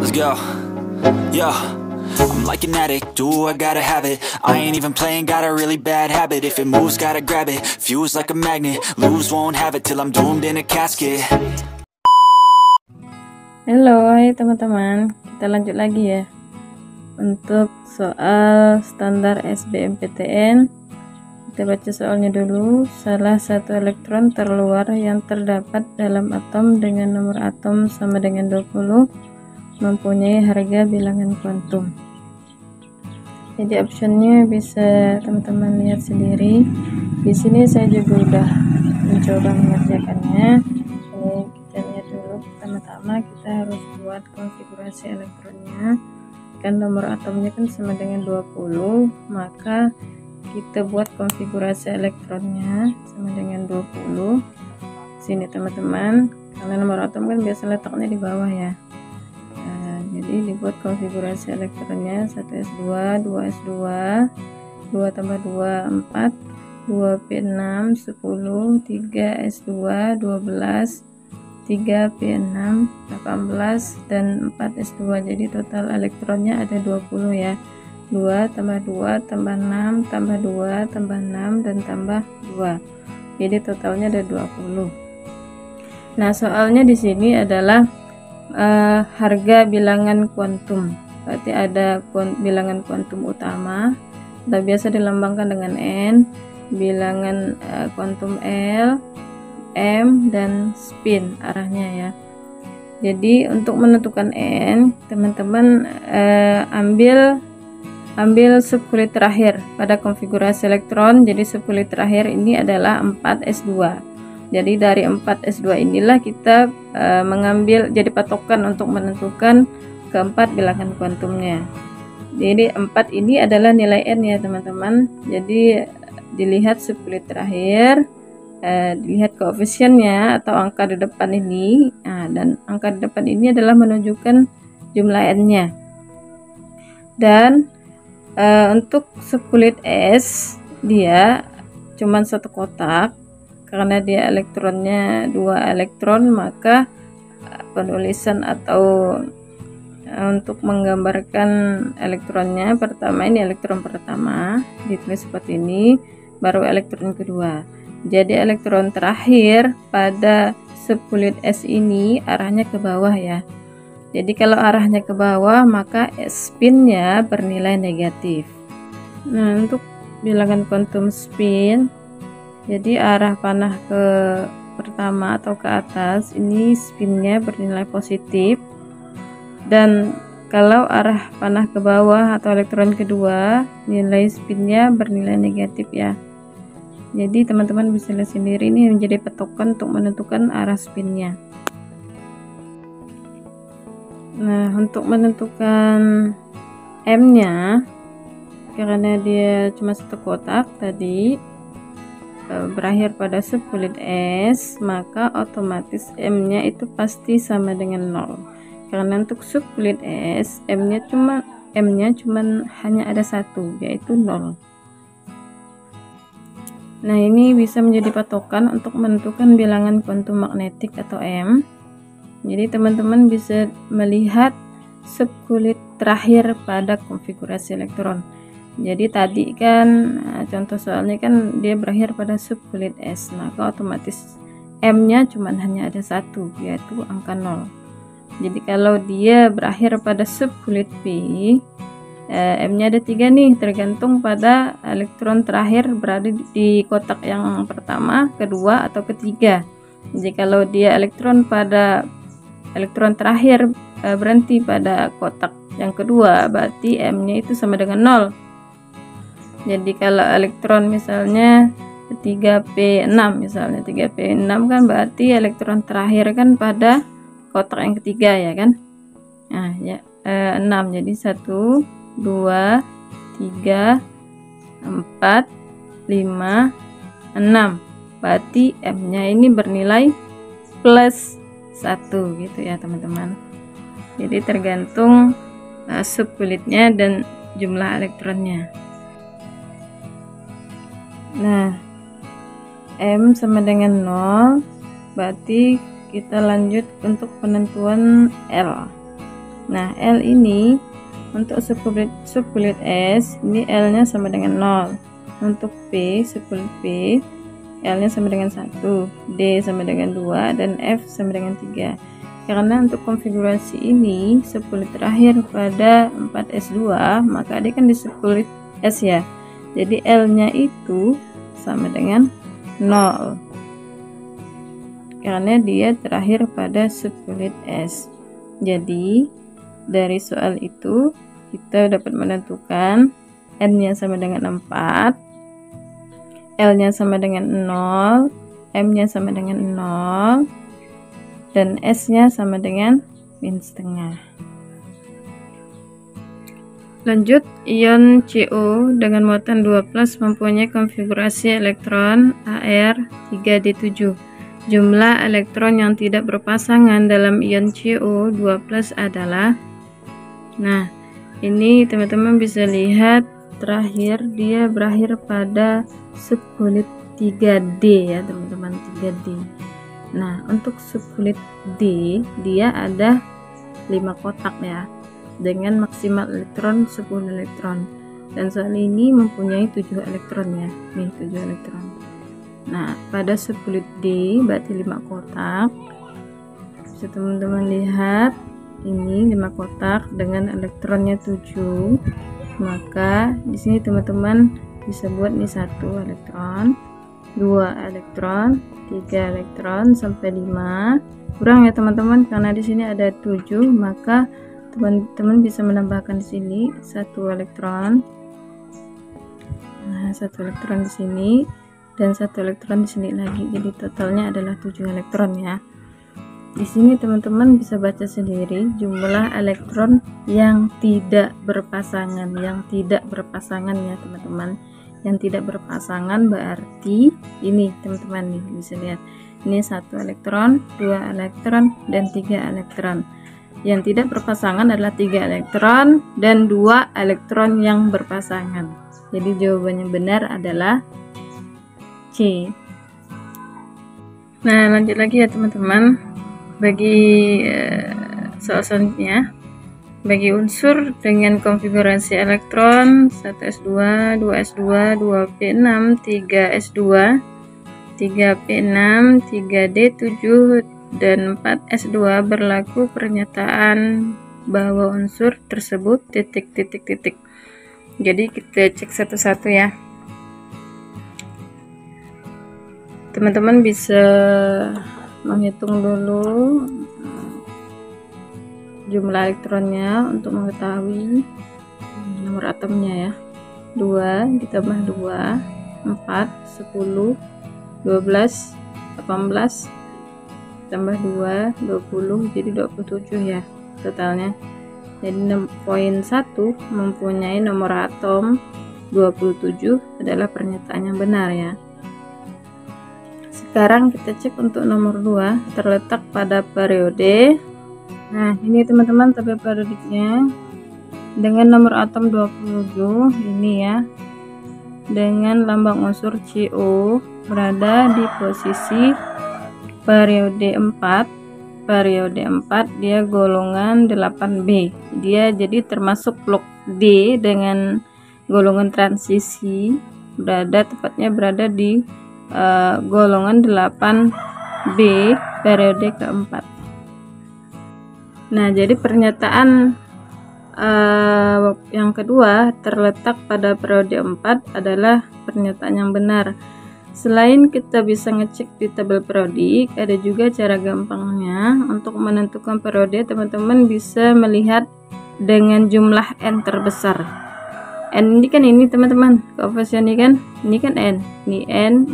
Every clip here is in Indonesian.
Let's go. Yo, I'm like an addict, do I gotta have it. I ain't even playing, got a really bad habit. If it moves, gotta grab it, fuse like a magnet. Lose, won't have it till I'm doomed in a casket. Halo, hai teman-teman, kita lanjut lagi ya. Untuk soal standar SBMPTN, kita baca soalnya dulu. Salah satu elektron terluar yang terdapat dalam atom dengan nomor atom sama dengan 20 mempunyai harga bilangan kuantum. Jadi optionnya bisa teman-teman lihat sendiri. Di sini saya juga udah mencoba mengerjakannya. Ini kita lihat dulu. Pertama-tama kita harus buat konfigurasi elektronnya. Kan nomor atomnya kan sama dengan 20, maka kita buat konfigurasi elektronnya sama dengan 20. Sini teman-teman, karena nomor atom kan biasa letaknya di bawah ya. Jadi dibuat konfigurasi elektronnya 1s2, 2s2, 2 tambah 2 4, 2p6 10, 3s2 12, 3p6 18, dan 4s2. Jadi total elektronnya ada 20 ya. 2 tambah 2 tambah 6 tambah 2 tambah 6 dan tambah 2. Jadi totalnya ada 20. Nah, soalnya di sini adalah harga bilangan kuantum. Berarti ada bilangan kuantum utama atau biasa dilambangkan dengan N, bilangan kuantum L, M, dan spin arahnya ya. Jadi untuk menentukan N, teman-teman ambil subkulit terakhir pada konfigurasi elektron. Jadi subkulit terakhir ini adalah 4s2. Jadi dari 4s2 inilah kita mengambil jadi patokan untuk menentukan keempat bilangan kuantumnya. Jadi 4 ini adalah nilai N ya teman-teman. Jadi dilihat subkulit terakhir, dilihat koefisiennya atau angka di depan ini. Nah, dan angka di depan ini adalah menunjukkan jumlah N-nya. Dan untuk subkulit S dia cuman satu kotak. Karena dia elektronnya 2 elektron, maka penulisan atau untuk menggambarkan elektronnya, pertama ini elektron pertama ditulis seperti ini, baru elektron kedua. Jadi elektron terakhir pada subkulit S ini arahnya ke bawah ya. Jadi kalau arahnya ke bawah, maka spinnya bernilai negatif. Nah, untuk bilangan kuantum spin, jadi arah panah ke pertama atau ke atas ini spinnya bernilai positif, dan kalau arah panah ke bawah atau elektron kedua nilai spinnya bernilai negatif ya. Jadi teman-teman bisa lihat sendiri, ini menjadi patokan untuk menentukan arah spinnya. Nah, untuk menentukan M-nya, karena dia cuma satu kotak tadi, berakhir pada subkulit S, maka otomatis M-nya itu pasti sama dengan 0. Karena untuk subkulit S, M-nya cuma hanya ada satu, yaitu 0. Nah, ini bisa menjadi patokan untuk menentukan bilangan kuantum magnetik atau M. Jadi teman-teman bisa melihat subkulit terakhir pada konfigurasi elektron. Jadi tadi kan contoh soalnya kan dia berakhir pada subkulit S, maka otomatis M-nya cuma hanya ada satu, yaitu angka 0. Jadi kalau dia berakhir pada subkulit P, M-nya ada 3 nih, tergantung pada elektron terakhir berada di kotak yang pertama, kedua, atau ketiga. Jadi kalau dia elektron terakhir berhenti pada kotak yang kedua, berarti M-nya itu sama dengan 0. Jadi kalau elektron misalnya 3p6 misalnya, 3p6 kan berarti elektron terakhir kan pada kotak yang ketiga ya kan. Nah ya, 6, jadi 1 2 3 4 5 6, berarti M-nya ini bernilai plus 1 gitu ya teman-teman. Jadi tergantung subkulitnya dan jumlah elektronnya. Nah, M sama dengan 0, berarti kita lanjut untuk penentuan L. Nah, L ini untuk subkulit S ini L nya sama dengan 0. Untuk P, subkulit P, L nya sama dengan 1, D sama dengan 2, dan F sama dengan 3. Karena untuk konfigurasi ini subkulit terakhir pada 4S2, maka dia kan di subkulit S ya, jadi L nya itu sama dengan 0 karena dia terakhir pada subkulit S. Jadi dari soal itu kita dapat menentukan N nya sama dengan 4, L nya sama dengan 0, M nya sama dengan 0, dan S nya sama dengan min setengah. Lanjut, ion CO dengan muatan 2+ mempunyai konfigurasi elektron Ar3D7. Jumlah elektron yang tidak berpasangan dalam ion CO 2+ adalah, nah ini teman-teman bisa lihat terakhir dia berakhir pada subkulit 3D ya teman-teman, 3D. Nah untuk subkulit D dia ada 5 kotak ya, dengan maksimal elektron 10 elektron, dan soal ini mempunyai 7 elektron ya, nih 7 elektron. Nah pada subkulit D berarti 5 kotak, bisa teman-teman lihat ini 5 kotak dengan elektronnya 7, maka di sini teman-teman bisa buat nih 1 elektron, 2 elektron, 3 elektron, sampai 5. Kurang ya teman-teman karena di sini ada 7, maka teman-teman bisa menambahkan di sini 1 elektron. Nah, 1 elektron di sini dan 1 elektron di sini lagi. Jadi totalnya adalah 7 elektron ya. Di sini teman-teman bisa baca sendiri jumlah elektron yang tidak berpasangan, ya teman-teman. Yang tidak berpasangan berarti ini teman-teman nih bisa lihat. Ini 1 elektron, 2 elektron, dan 3 elektron. Yang tidak berpasangan adalah 3 elektron dan 2 elektron yang berpasangan. Jadi jawabannya benar adalah C. Nah lanjut lagi ya teman-teman, bagi soal selanjutnya, bagi unsur dengan konfigurasi elektron 1s2, 2s2, 2p6, 3s2, 3p6, 3d7, dan 4s2 berlaku pernyataan bahwa unsur tersebut titik. Jadi kita cek satu-satu ya. Teman-teman bisa menghitung dulu jumlah elektronnya untuk mengetahui nomor atomnya ya. 2 ditambah 2, 4, 10, 12, 18, tambah 2, 20, jadi 27 ya totalnya. Jadi poin 1 mempunyai nomor atom 27 adalah pernyataan yang benar ya. Sekarang kita cek untuk nomor 2, terletak pada periode. Nah ini teman-teman tabel periodiknya dengan nomor atom 27 ini ya, dengan lambang unsur CO, berada di posisi periode 4. Periode 4 dia golongan 8B, dia jadi termasuk blok D dengan golongan transisi, tepatnya berada di golongan 8B periode keempat. Nah jadi pernyataan yang kedua, terletak pada periode 4 adalah pernyataan yang benar. Selain kita bisa ngecek di tabel periodik, ada juga cara gampangnya untuk menentukan periode. Teman-teman bisa melihat dengan jumlah N terbesar. N ini kan ini teman-teman, koefisien ini kan N, ini N,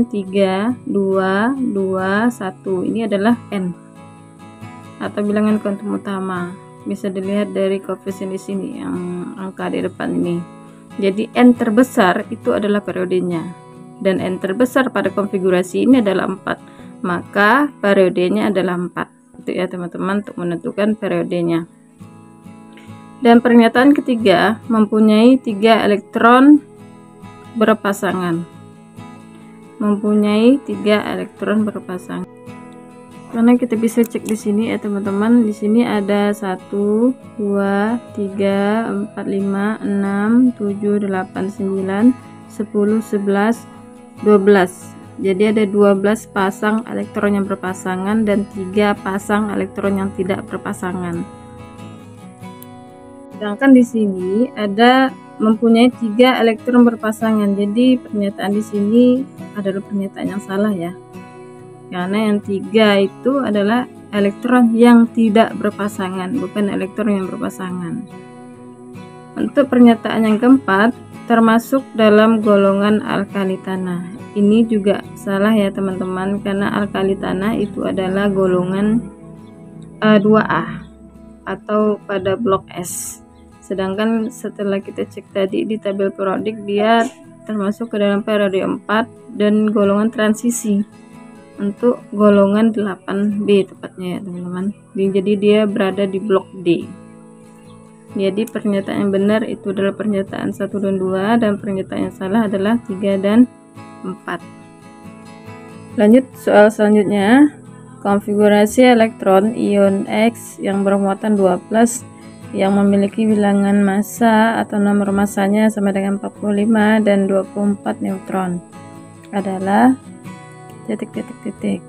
3, 2, 2, 1, ini adalah N atau bilangan kuantum utama. Bisa dilihat dari koefisien di sini yang angka di depan ini. Jadi N terbesar itu adalah periodenya, dan N terbesar pada konfigurasi ini adalah 4, maka periodenya adalah 4. Itu ya teman-teman untuk menentukan periodenya. Dan pernyataan ketiga, mempunyai 3 elektron berpasangan. karena kita bisa cek di sini ya teman-teman. Di sini ada 1 2 3 4 5 6 7 8 9 10 11 12. Jadi ada 12 pasang elektron yang berpasangan dan 3 pasang elektron yang tidak berpasangan. Sedangkan di sini ada mempunyai 3 elektron berpasangan. Jadi pernyataan di sini adalah pernyataan yang salah ya. Karena yang 3 itu adalah elektron yang tidak berpasangan, bukan elektron yang berpasangan. Untuk pernyataan yang keempat, termasuk dalam golongan alkali tanah. Ini juga salah ya teman-teman, karena alkali tanah itu adalah golongan 2A atau pada blok S. Sedangkan setelah kita cek tadi di tabel periodik, dia termasuk ke dalam periode 4 dan golongan transisi untuk golongan 8B tepatnya ya teman-teman. Jadi dia berada di blok D. Jadi pernyataan yang benar itu adalah pernyataan 1 dan 2, dan pernyataan yang salah adalah 3 dan 4. Lanjut soal selanjutnya. Konfigurasi elektron ion X yang bermuatan 2+ yang memiliki bilangan massa atau nomor massanya sama dengan 45 dan 24 neutron adalah titik.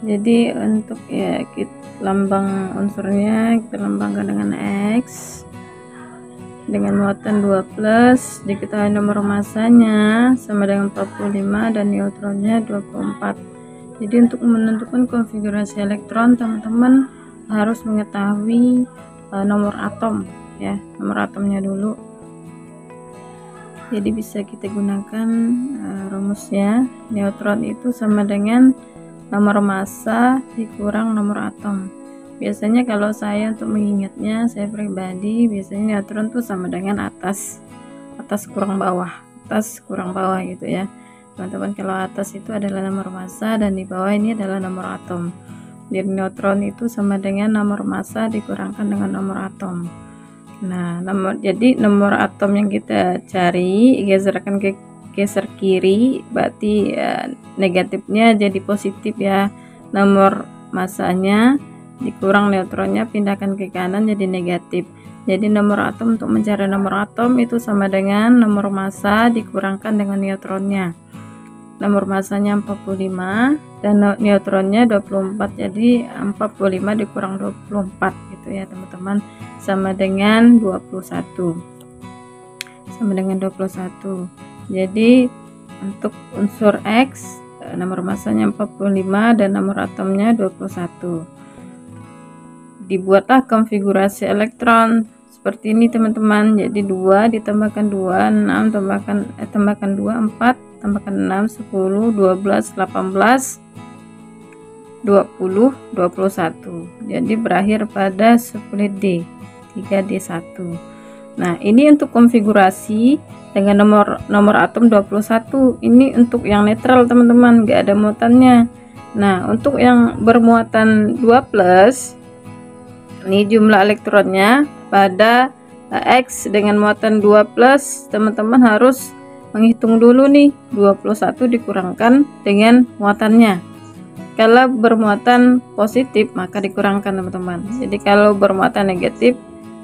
Jadi untuk ya lambang unsurnya kita lambangkan dengan X dengan muatan 2+, diketahui nomor massanya sama dengan 45 dan neutronnya 24. Jadi untuk menentukan konfigurasi elektron, teman-teman harus mengetahui nomor atom ya, nomor atomnya dulu. Jadi bisa kita gunakan rumusnya, neutron itu sama dengan nomor massa dikurang nomor atom. Biasanya kalau saya untuk mengingatnya, saya pribadi biasanya neutron itu sama dengan atas kurang bawah gitu ya teman-teman. Kalau atas itu adalah nomor massa dan di bawah ini adalah nomor atom. Jadi neutron itu sama dengan nomor massa dikurangkan dengan nomor atom. Nah, jadi nomor atom yang kita cari geser kiri, berarti ya, negatifnya jadi positif ya. Nomor massanya dikurang neutronnya, pindahkan ke kanan jadi negatif. Jadi nomor atom, untuk mencari nomor atom itu sama dengan nomor massa dikurangkan dengan neutronnya. Nomor massanya 45 dan neutronnya 24, jadi 45 dikurang 24 gitu ya teman-teman, sama dengan 21. Jadi untuk unsur X nomor massanya 45 dan nomor atomnya 21. Dibuatlah konfigurasi elektron seperti ini teman-teman. Jadi 2 ditambahkan 2 6 tambahkan 2 4 tambahkan 6 10 12 18 20 21. Jadi berakhir pada 10D 3D1. Nah, ini untuk konfigurasi dengan nomor atom 21. Ini untuk yang netral teman-teman, enggak ada muatannya. Nah, untuk yang bermuatan 2+, ini jumlah elektronnya pada X dengan muatan 2+, teman-teman harus menghitung dulu nih 21 dikurangkan dengan muatannya. Kalau bermuatan positif maka dikurangkan teman-teman. Jadi kalau bermuatan negatif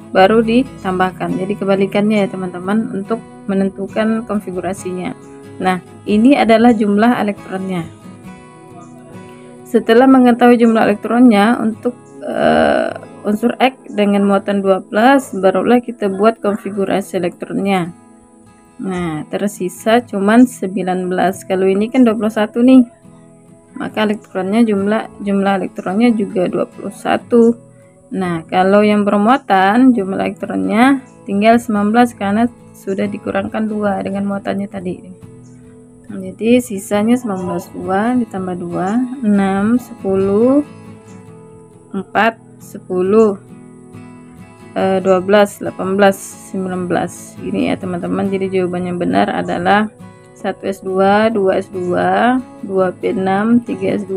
baru ditambahkan. Jadi kebalikannya ya teman-teman untuk menentukan konfigurasinya. Nah, ini adalah jumlah elektronnya. Setelah mengetahui jumlah elektronnya untuk unsur X dengan muatan 2+, barulah kita buat konfigurasi elektronnya. Nah, tersisa cuman 19. Kalau ini kan 21 nih, maka elektronnya jumlah elektronnya juga 21. Nah, kalau yang bermuatan jumlah elektronnya tinggal 19 karena sudah dikurangkan 2 dengan muatannya tadi. Jadi sisanya 19, 2 ditambah 2 6 10 4 10 12 18 19. Ini ya teman-teman. Jadi jawabannya benar adalah 1S2 2S2 2P6 3S2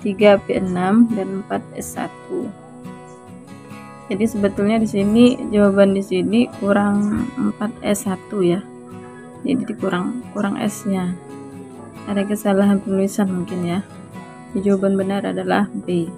3P6 dan 4S1. Jadi sebetulnya di sini jawaban di sini kurang 4S1 ya. Jadi kurang S-nya. Ada kesalahan penulisan mungkin ya. Jawaban benar adalah B.